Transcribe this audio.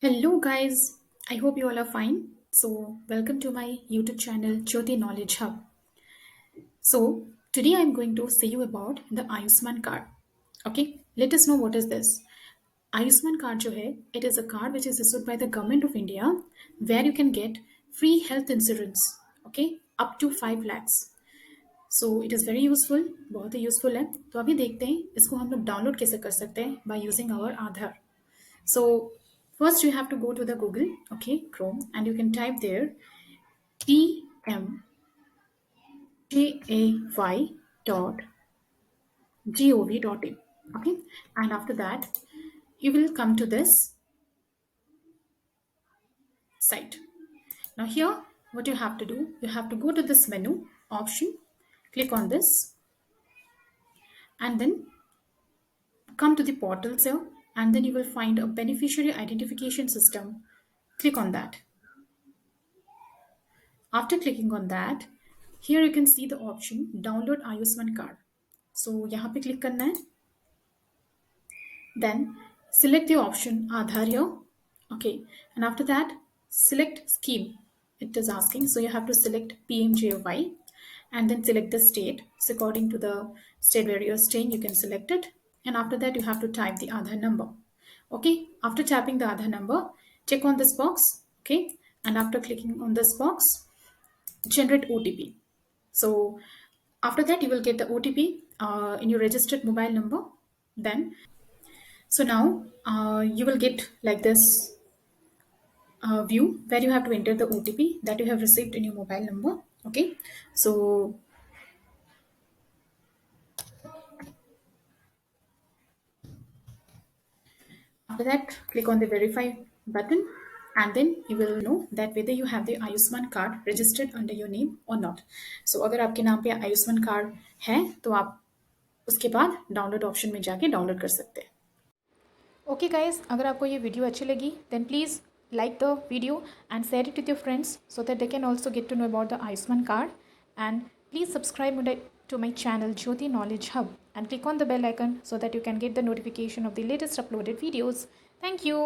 Hello, guys. I hope you all are fine. So, welcome to my YouTube channel, Jyoti Knowledge Hub. So, today I'm going to say you about the Ayushman card. Okay, let us know what is this. Ayushman card जो है, it is a card which is issued by the government of India where you can get free health insurance. Okay, up to 5 lakhs. So it is very useful, बहुत ही useful है. तो अभी देखते हैं इसको हम लोग डाउनलोड कैसे कर सकते हैं by using our Aadhaar. So first you have to go to the Google, okay, Chrome, and you can type there tmjay.gov.in, okay, and after that you will come to this site. Now here what you have to do, you have to go to this menu option, click on this, and then come to the portals here, and then you will find a beneficiary identification system. Click on that. After clicking on that, here you can see the option download Ayushman card. So यहाँ पे click करना है. Then select the option Aadhaar here. Okay, and after that select scheme. It is asking, so you have to select PMJY and then select the state. So according to the state where you're staying, you can select it. And after that, you have to type the Aadhaar number. Okay, after tapping the Aadhaar number, check on this box. Okay, and after clicking on this box, generate OTP. So after that, you will get the OTP in your registered mobile number. Then, so now you will get like this view where you have to enter the OTP that you have received in your mobile number. Okay, so after that, click on the verify button, and then you will know that whether you have the Ayushman card registered under your name or not. So अगर आपके नाम पे Ayushman card है तो आप उसके बाद download option में जाके डाउनलोड कर सकते हैं. ओके गाइस, अगर आपको ये वीडियो अच्छी लगी then please like the video and share it with your friends so that they can also get to know about the Ayushman card, and please subscribe to my channel Jyoti Knowledge Hub and click on the bell icon so that you can get the notification of the latest uploaded videos. Thank you.